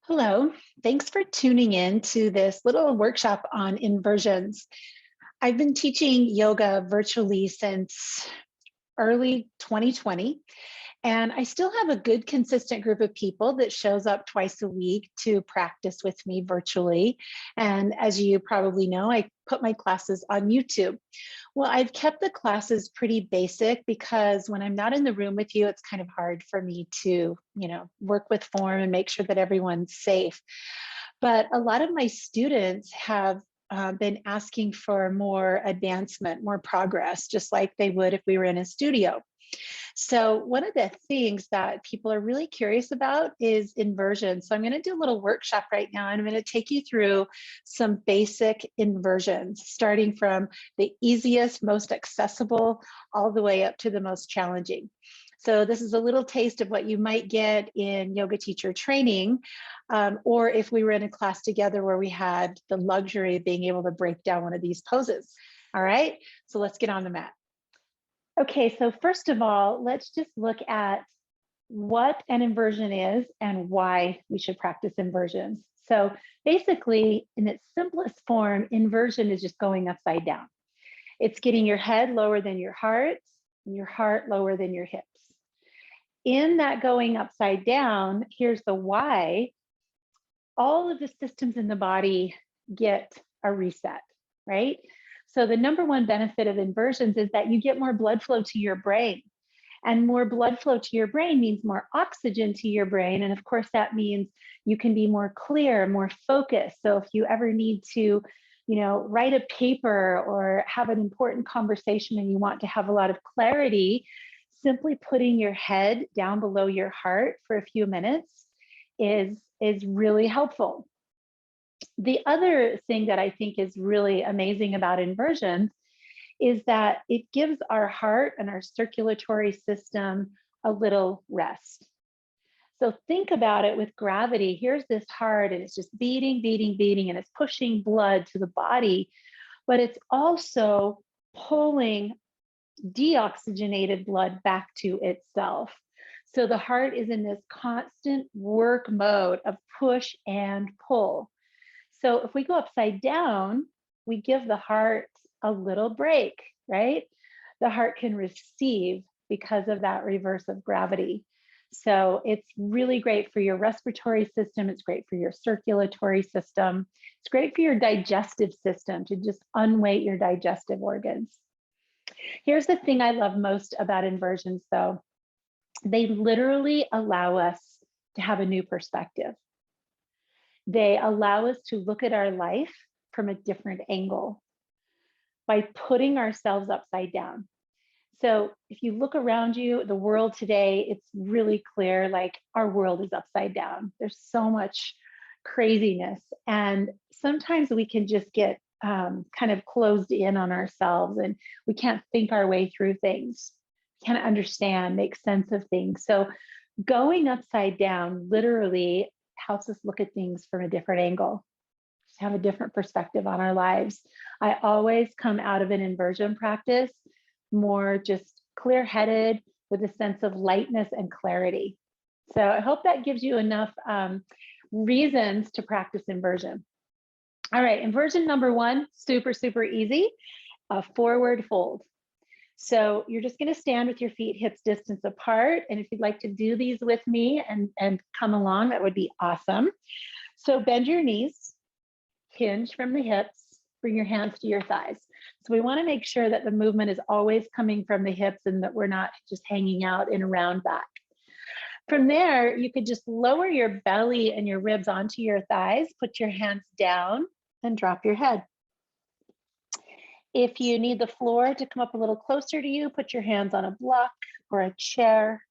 Hello, thanks for tuning in to this little workshop on inversions. I've been teaching yoga virtually since early 2020, and I still have a good consistent group of people that shows up twice a week to practice with me virtually. And as you probably know, I put my classes on YouTube. Well, I've kept the classes pretty basic because when I'm not in the room with you, it's kind of hard for me to, work with form and make sure that everyone's safe. But a lot of my students have been asking for more advancement, more progress, just like they would if we were in a studio. So one of the things that people are really curious about is inversion. So I'm going to do a little workshop right now, and I'm going to take you through some basic inversions, starting from the easiest, most accessible, all the way up to the most challenging. So this is a little taste of what you might get in yoga teacher training, or if we were in a class together where we had the luxury of being able to break down one of these poses. All right, so let's get on the mat. Okay, so first of all, let's just look at what an inversion is and why we should practice inversions. So basically, in its simplest form, inversion is just going upside down. It's getting your head lower than your heart and your heart lower than your hips. In that going upside down, here's the why. All of the systems in the body get a reset, right? So the number one benefit of inversions is that you get more blood flow to your brain. And more blood flow to your brain means more oxygen to your brain. And of course, that means you can be more clear, more focused. So if you ever need to, write a paper or have an important conversation and you want to have a lot of clarity, simply putting your head down below your heart for a few minutes is really helpful. The other thing that I think is really amazing about inversions is that it gives our heart and our circulatory system a little rest. So think about it with gravity. Here's this heart and it's just beating, beating, beating, and it's pushing blood to the body, but it's also pulling deoxygenated blood back to itself. So the heart is in this constant work mode of push and pull. So if we go upside down, we give the heart a little break, right? The heart can receive because of that reverse of gravity. So it's really great for your respiratory system. It's great for your circulatory system. It's great for your digestive system to just unweight your digestive organs. Here's the thing I love most about inversions, though. They literally allow us to have a new perspective. They allow us to look at our life from a different angle by putting ourselves upside down. So if you look around you, the world today, it's really clear, like our world is upside down. There's so much craziness. And sometimes we can just get kind of closed in on ourselves and we can't think our way through things, can't understand, make sense of things. So going upside down literally helps us look at things from a different angle, just have a different perspective on our lives. I always come out of an inversion practice more just clear-headed with a sense of lightness and clarity. So I hope that gives you enough reasons to practice inversion. All right, inversion number one, super, super easy, a forward fold. So you're just going to stand with your feet hips distance apart. And if you'd like to do these with me and come along, that would be awesome. So bend your knees, hinge from the hips, bring your hands to your thighs. So we want to make sure that the movement is always coming from the hips and that we're not just hanging out in a round back. From there, you could just lower your belly and your ribs onto your thighs, put your hands down and drop your head. If you need the floor to come up a little closer to you, put your hands on a block or a chair.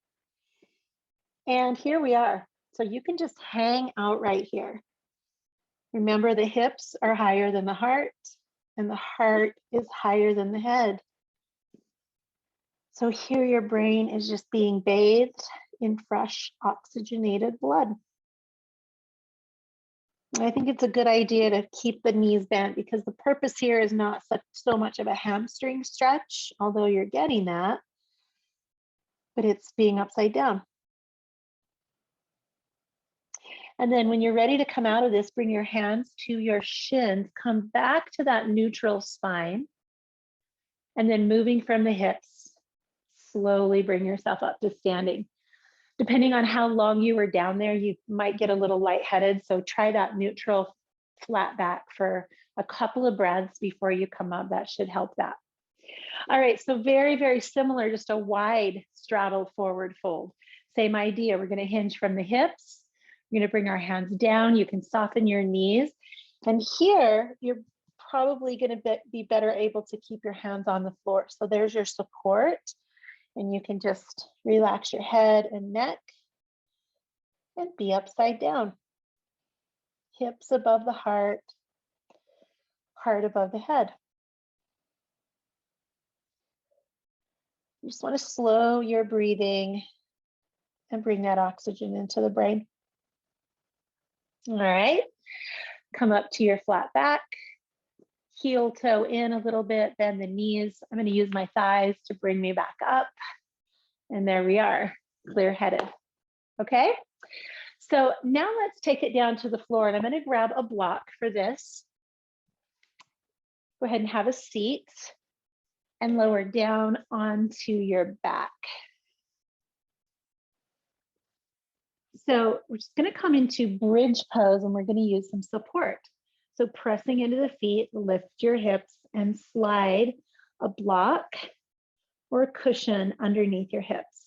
And here we are. So you can just hang out right here. Remember, the hips are higher than the heart, and the heart is higher than the head. So here your brain is just being bathed in fresh oxygenated blood. I think it's a good idea to keep the knees bent because the purpose here is not so much of a hamstring stretch, although you're getting that, but it's being upside down. And then when you're ready to come out of this, bring your hands to your shins, come back to that neutral spine, and then moving from the hips, slowly bring yourself up to standing. Depending on how long you were down there, you might get a little lightheaded. So try that neutral flat back for a couple of breaths before you come up. That should help that. All right, so very, very similar, just a wide straddle forward fold. Same idea, we're gonna hinge from the hips. We're gonna bring our hands down. You can soften your knees. And here, you're probably gonna be better able to keep your hands on the floor. So there's your support. And you can just relax your head and neck and be upside down. Hips above the heart, heart above the head. You just want to slow your breathing and bring that oxygen into the brain. All right, come up to your flat back, heel toe in a little bit, bend the knees. I'm going to use my thighs to bring me back up. And there we are, clear-headed. Okay, so now let's take it down to the floor, and I'm going to grab a block for this. Go ahead and have a seat and lower down onto your back. So we're just going to come into bridge pose, and we're going to use some support. So pressing into the feet, lift your hips and slide a block or a cushion underneath your hips.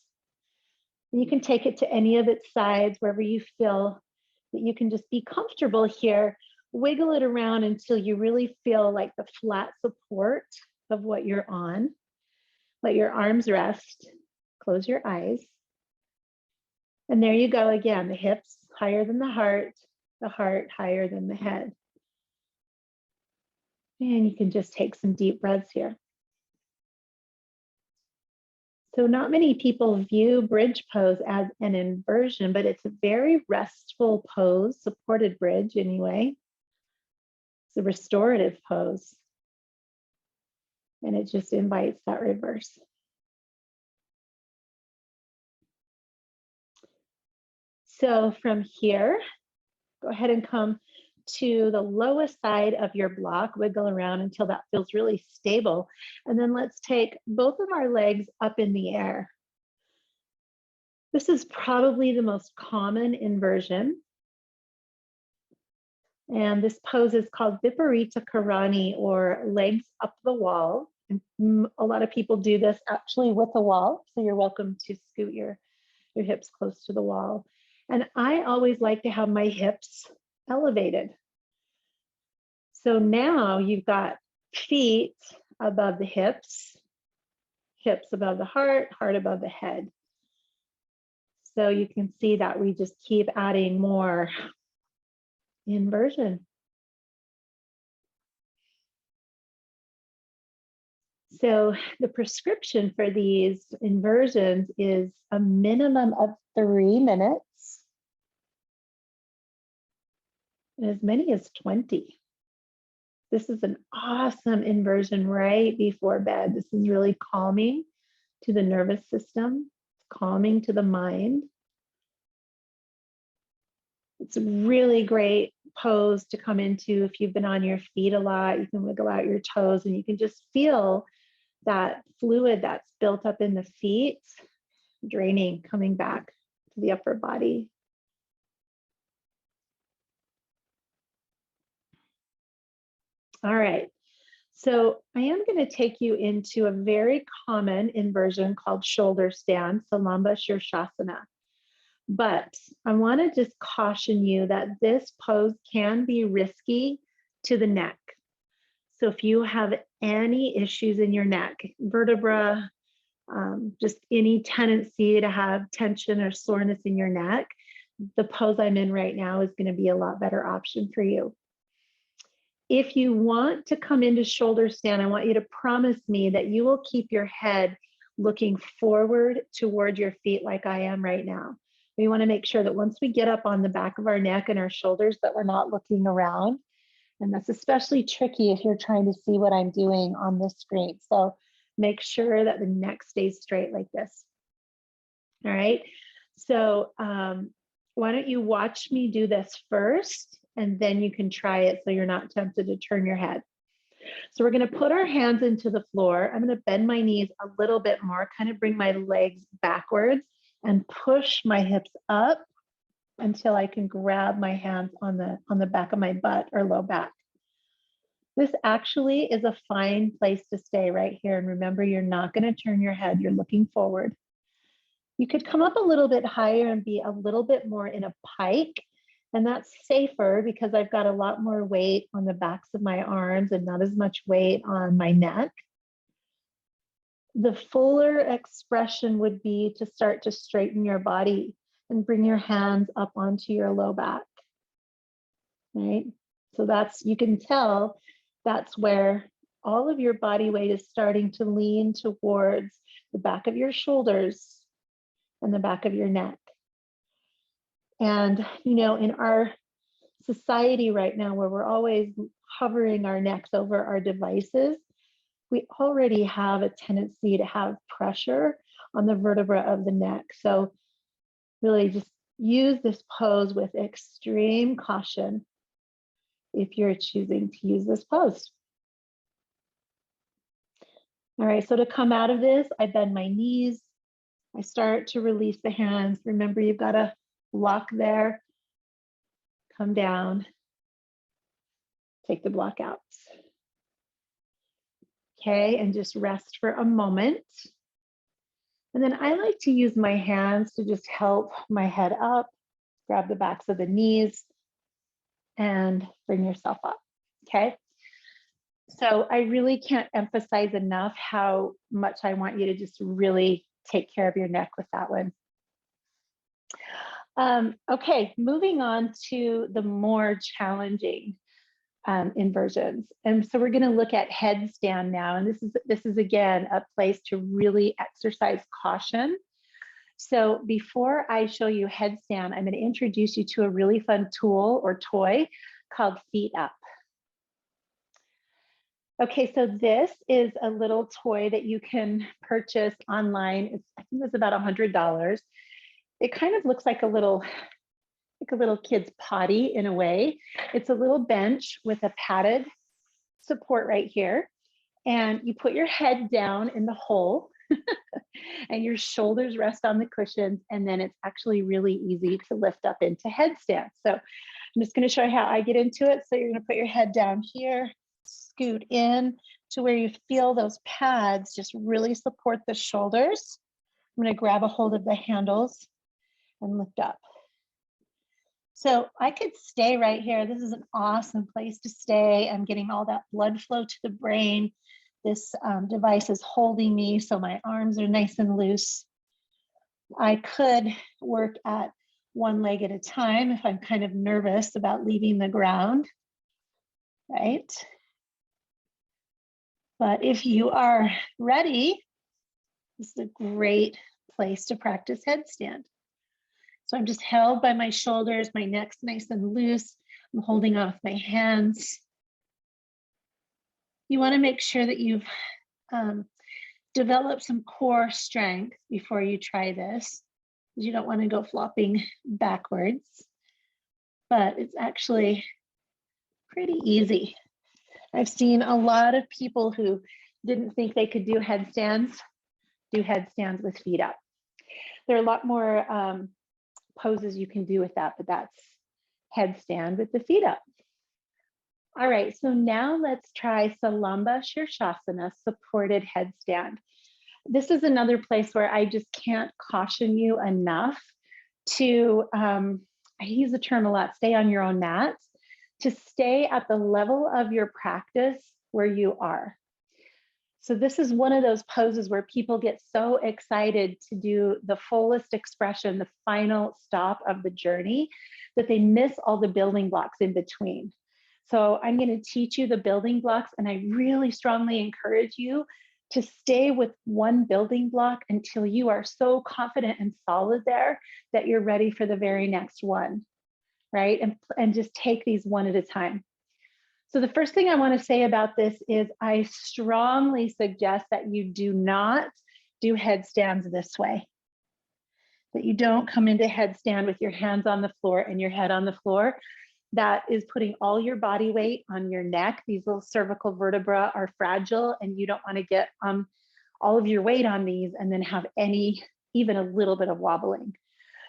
And you can take it to any of its sides, wherever you feel that you can just be comfortable here. Wiggle it around until you really feel like the flat support of what you're on. Let your arms rest. Close your eyes. And there you go again, the hips higher than the heart higher than the head. And you can just take some deep breaths here. So not many people view bridge pose as an inversion, but it's a very restful pose, supported bridge anyway. It's a restorative pose. And it just invites that reverse. So from here, go ahead and come to the lowest side of your block, wiggle around until that feels really stable. And then let's take both of our legs up in the air. This is probably the most common inversion. And this pose is called Viparita Karani, or legs up the wall. And a lot of people do this actually with a wall. So you're welcome to scoot your hips close to the wall. And I always like to have my hips elevated. So now you've got feet above the hips, hips above the heart, heart above the head. So you can see that we just keep adding more inversion. So the prescription for these inversions is a minimum of 3 minutes, and as many as 20. This is an awesome inversion right before bed. This is really calming to the nervous system, calming to the mind. It's a really great pose to come into if you've been on your feet a lot. You can wiggle out your toes and you can just feel that fluid that's built up in the feet draining, coming back to the upper body. All right, so I am going to take you into a very common inversion called shoulder stand, Salumba Shasana. But I want to just caution you that this pose can be risky to the neck. So if you have any issues in your neck, vertebra, just any tendency to have tension or soreness in your neck, the pose I'm in right now is going to be a lot better option for you. If you want to come into shoulder stand, I want you to promise me that you will keep your head looking forward toward your feet like I am right now. We want to make sure that once we get up on the back of our neck and our shoulders that we're not looking around. And that's especially tricky if you're trying to see what I'm doing on this screen. So make sure that the neck stays straight like this. All right. So why don't you watch me do this first, and then you can try it so you're not tempted to turn your head. So we're going to put our hands into the floor. I'm going to bend my knees a little bit more, kind of bring my legs backwards and push my hips up until I can grab my hands on the back of my butt or low back. This actually is a fine place to stay right here. And remember, you're not going to turn your head. You're looking forward. You could come up a little bit higher and be a little bit more in a pike. And that's safer because I've got a lot more weight on the backs of my arms and not as much weight on my neck. The fuller expression would be to start to straighten your body and bring your hands up onto your low back, right? So that's, you can tell that's where all of your body weight is starting to lean towards the back of your shoulders and the back of your neck. And, you know, in our society right now, where we're always hovering our necks over our devices, we already have a tendency to have pressure on the vertebra of the neck. So really just use this pose with extreme caution if you're choosing to use this pose. All right, so to come out of this, I bend my knees. I start to release the hands. Remember, you've got a block there. Come down. Take the block out. Okay, and just rest for a moment. And then I like to use my hands to just help my head up, grab the backs of the knees, and bring yourself up, okay? So I really can't emphasize enough how much I want you to just really take care of your neck with that one. Okay, moving on to the more challenging inversions. And so we're going to look at headstand now. And this is again, a place to really exercise caution. So before I show you headstand, I'm going to introduce you to a really fun tool or toy called Feet Up. Okay, so this is a little toy that you can purchase online. I think it's about $100. It kind of looks like a little kid's potty in a way. It's a little bench with a padded support right here. And you put your head down in the hole and your shoulders rest on the cushions. And then it's actually really easy to lift up into headstand. So I'm just going to show you how I get into it. So you're going to put your head down here, scoot in to where you feel those pads just really support the shoulders. I'm going to grab a hold of the handles and lift up. So I could stay right here. This is an awesome place to stay. I'm getting all that blood flow to the brain. This device is holding me, so my arms are nice and loose. I could work at one leg at a time if I'm kind of nervous about leaving the ground, right? But if you are ready, this is a great place to practice headstand. So I'm just held by my shoulders, my neck's nice and loose. I'm holding off my hands. You want to make sure that you've developed some core strength before you try this. You don't want to go flopping backwards, but it's actually pretty easy. I've seen a lot of people who didn't think they could do headstands with feet up. There are a lot more poses you can do with that, but that's headstand with the feet up. All right, so now let's try Salumba Shasana, supported headstand. This is another place where I just can't caution you enough to, I use the term a lot, stay on your own mat, to stay at the level of your practice where you are. So this is one of those poses where people get so excited to do the fullest expression, the final stop of the journey, that they miss all the building blocks in between. So I'm going to teach you the building blocks, and I really strongly encourage you to stay with one building block until you are so confident and solid there that you're ready for the very next one, right? And just take these one at a time. So the first thing I want to say about this is I strongly suggest that you do not do headstands this way. that you don't come into headstand with your hands on the floor and your head on the floor. That is putting all your body weight on your neck. These little cervical vertebrae are fragile, and you don't want to get all of your weight on these and then have even a little bit of wobbling.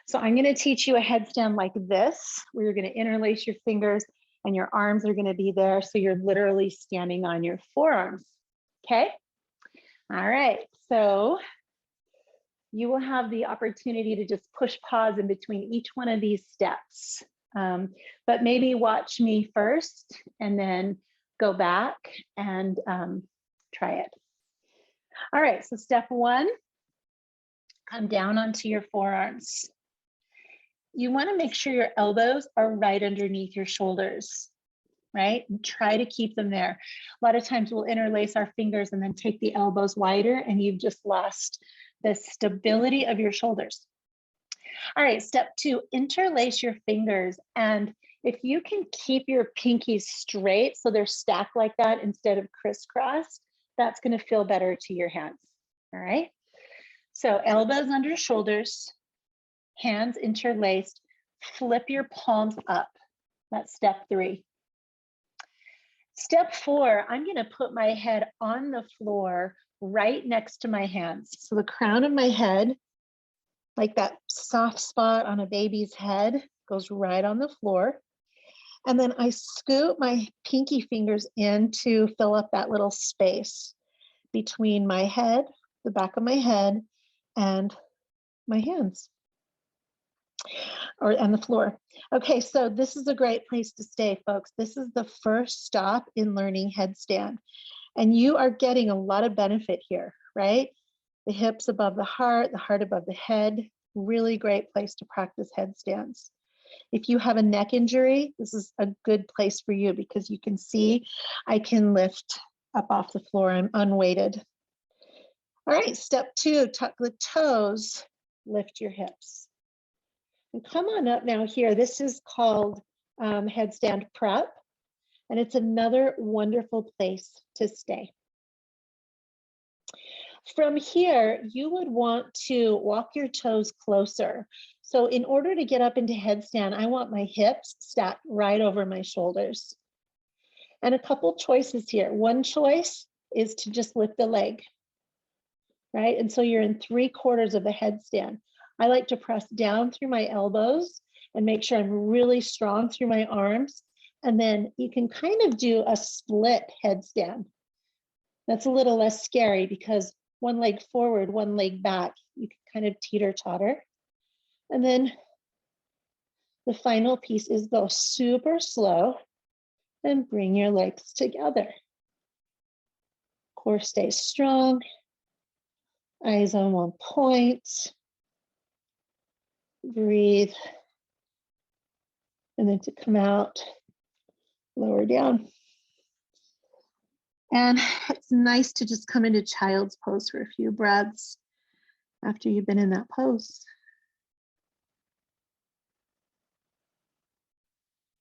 So I'm going to teach you a headstand like this, where you're going to interlace your fingers and your arms are going to be there. So you're literally standing on your forearms. Okay. All right. So you will have the opportunity to just push pause in between each one of these steps. But maybe watch me first and then go back and try it. All right, so step one, come down onto your forearms. You want to make sure your elbows are right underneath your shoulders, right? And try to keep them there. A lot of times we'll interlace our fingers and then take the elbows wider, and you've just lost the stability of your shoulders. All right, step two, interlace your fingers. And if you can keep your pinkies straight so they're stacked like that instead of crisscrossed, that's going to feel better to your hands. All right. So elbows under shoulders, hands interlaced, flip your palms up. That's step three. Step four, I'm going to put my head on the floor right next to my hands. So the crown of my head, like that soft spot on a baby's head, goes right on the floor. And then I scoop my pinky fingers in to fill up that little space between my head, the back of my head, and my hands, and the floor. Okay, so this is a great place to stay, folks. This is the first stop in learning headstand. And you are getting a lot of benefit here, right? The hips above the heart above the head, really great place to practice headstands. If you have a neck injury, this is a good place for you because you can see I can lift up off the floor. I'm unweighted. All right, step two, tuck the toes, lift your hips. And come on up now here. This is called headstand prep, and it's another wonderful place to stay. From here, you would want to walk your toes closer. So in order to get up into headstand, I want my hips stacked right over my shoulders. And a couple choices here. One choice is to just lift the leg, right? And so you're in 3/4 of a headstand. I like to press down through my elbows and make sure I'm really strong through my arms. And then you can kind of do a split headstand. That's a little less scary because one leg forward, one leg back, you can kind of teeter-totter. And then the final piece is go super slow and bring your legs together. Core stays strong, eyes on one point. Breathe. And then to come out, lower down. And it's nice to just come into child's pose for a few breaths after you've been in that pose.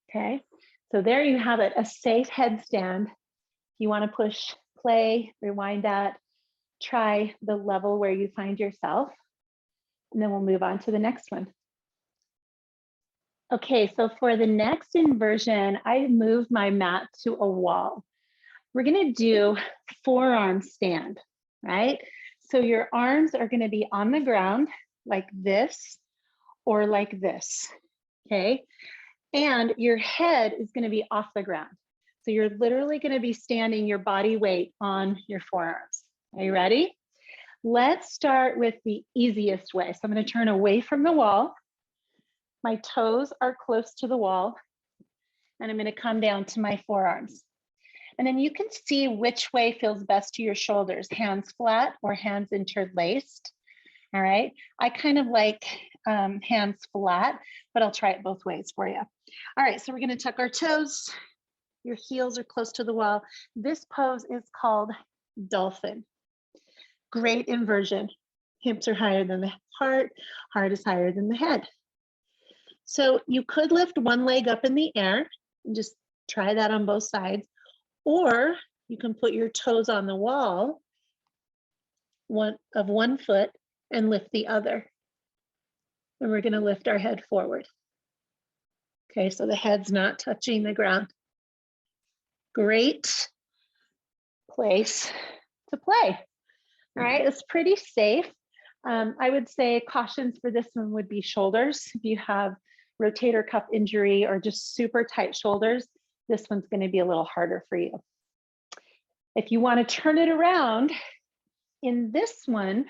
Okay, so there you have it, a safe headstand. If you want to push play, rewind that, try the level where you find yourself, and then we'll move on to the next one. Okay, so for the next inversion, I moved my mat to a wall. We're going to do forearm stand, right? So your arms are going to be on the ground like this or like this, okay? And your head is going to be off the ground. So you're literally going to be standing your body weight on your forearms. Are you ready? Let's start with the easiest way. So I'm going to turn away from the wall. My toes are close to the wall, and I'm going to come down to my forearms. And then you can see which way feels best to your shoulders, hands flat or hands interlaced. All right. I kind of like hands flat, but I'll try it both ways for you. All right. So we're going to tuck our toes. Your heels are close to the wall. This pose is called Dolphin. Great inversion. Hips are higher than the heart is higher than the head. So you could lift one leg up in the air and just try that on both sides. Or you can put your toes on the wall, one foot, and lift the other. And we're going to lift our head forward. Okay, so the head's not touching the ground. Great place to play. All right, it's pretty safe. I would say cautions for this one would be shoulders. If you have rotator cuff injury or just super tight shoulders, this one's going to be a little harder for you. If you want to turn it around, in this one,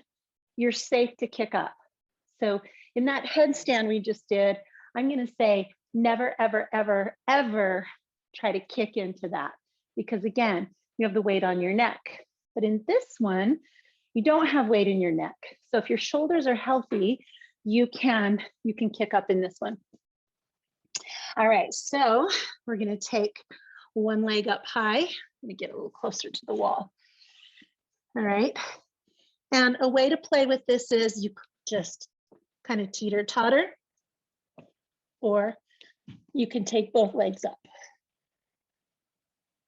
you're safe to kick up. So in that headstand we just did, I'm going to say never, ever, ever, ever try to kick into that, because again, you have the weight on your neck. But in this one, you don't have weight in your neck. So if your shoulders are healthy, you can kick up in this one. All right, so we're going to take one leg up high. Let me get a little closer to the wall. All right. And a way to play with this is you just kind of teeter-totter, or you can take both legs up.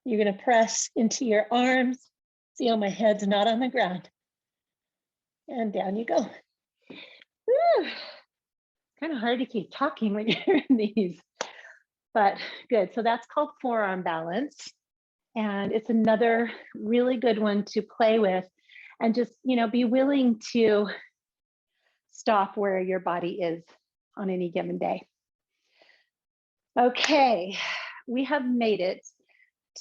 You're going to press into your arms. See how my head's not on the ground. And down you go. Woo. Kind of hard to keep talking when you're in these, but good. So that's called forearm balance. And it's another really good one to play with, and just, be willing to stop where your body is on any given day. Okay, we have made it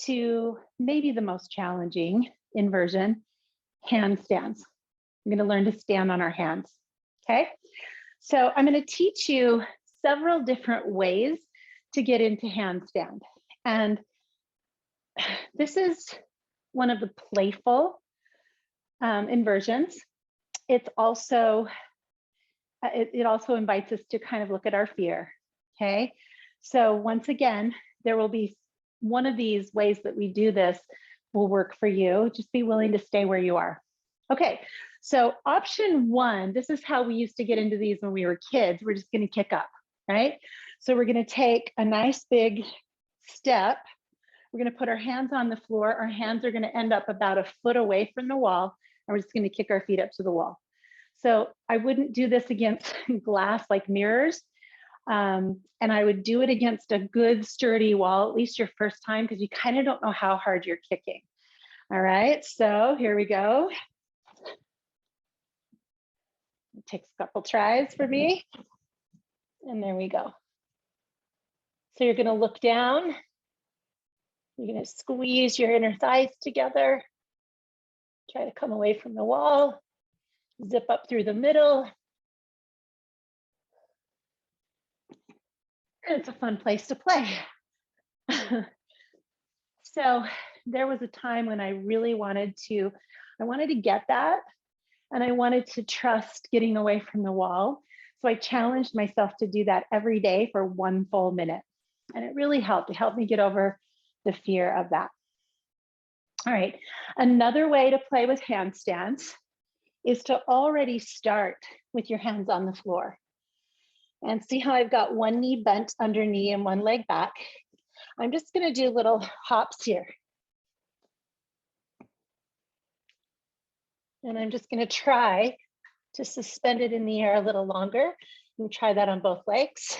to maybe the most challenging inversion, handstands. We're going to learn to stand on our hands. Okay, so I'm going to teach you several different ways to get into handstand. And this is one of the playful inversions. It's also, it also invites us to kind of look at our fear. Okay, so once again, there will be one of these ways that we do this will work for you. Just be willing to stay where you are. Okay, so option one, this is how we used to get into these when we were kids. We're just going to kick up, right? So we're going to take a nice big step. We're going to put our hands on the floor. Our hands are going to end up about a foot away from the wall, and we're just going to kick our feet up to the wall. So I wouldn't do this against glass like mirrors. And I would do it against a good sturdy wall, at least your first time, because you kind of don't know how hard you're kicking. All right, so here we go. It takes a couple tries for me. And there we go. So you're going to look down. You're going to squeeze your inner thighs together. Try to come away from the wall. Zip up through the middle. And it's a fun place to play. So there was a time when I really wanted to get that, and I wanted to trust getting away from the wall. So I challenged myself to do that every day for 1 full minute. And it really helped. It helped me get over the fear of that. All right, another way to play with handstands is to already start with your hands on the floor. And see how I've got one knee bent under knee and one leg back. I'm just going to do little hops here. And I'm just going to try to suspend it in the air a little longer. And try that on both legs.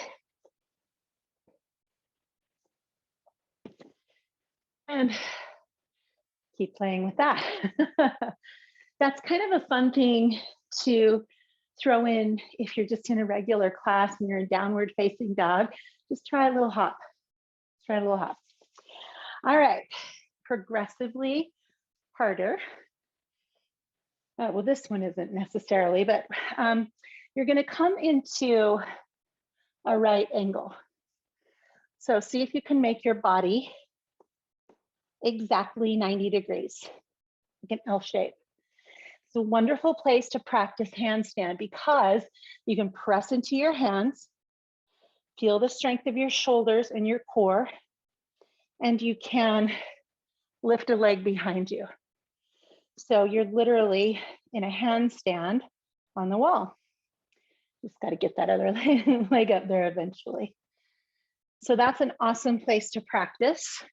And keep playing with that. That's kind of a fun thing to throw in if you're just in a regular class and you're in downward facing dog. Just try a little hop. Try a little hop. All right, progressively harder. Well, this one isn't necessarily, but you're going to come into a right angle. So see if you can make your body exactly 90 degrees, like an L shape. It's a wonderful place to practice handstand because you can press into your hands, feel the strength of your shoulders and your core, and you can lift a leg behind you. So you're literally in a handstand on the wall. Just got to get that other leg up there eventually. So that's an awesome place to practice.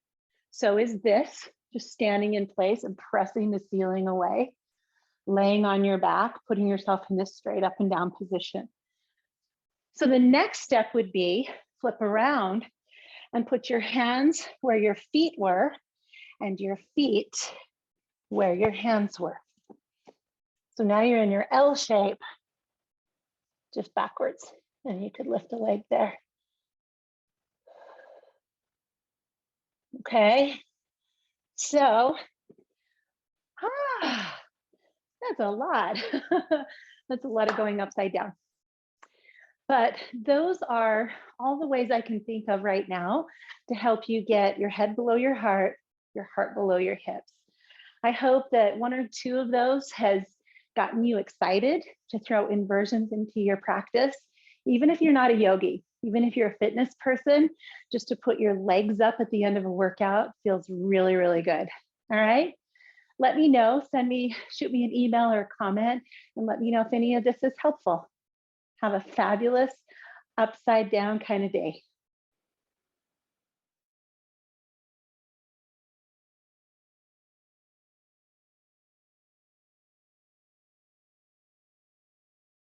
So is this, just standing in place and pressing the ceiling away, laying on your back, putting yourself in this straight up and down position. So the next step would be flip around and put your hands where your feet were and your feet where your hands were. So now you're in your L shape, just backwards, and you could lift a leg there. Okay, so, that's a lot. That's a lot of going upside down. But those are all the ways I can think of right now to help you get your head below your heart below your hips. I hope that one or two of those has gotten you excited to throw inversions into your practice. Even if you're not a yogi, even if you're a fitness person, just to put your legs up at the end of a workout feels really, really good. All right. Let me know, shoot me an email or a comment and let me know if any of this is helpful. Have a fabulous upside down kind of day.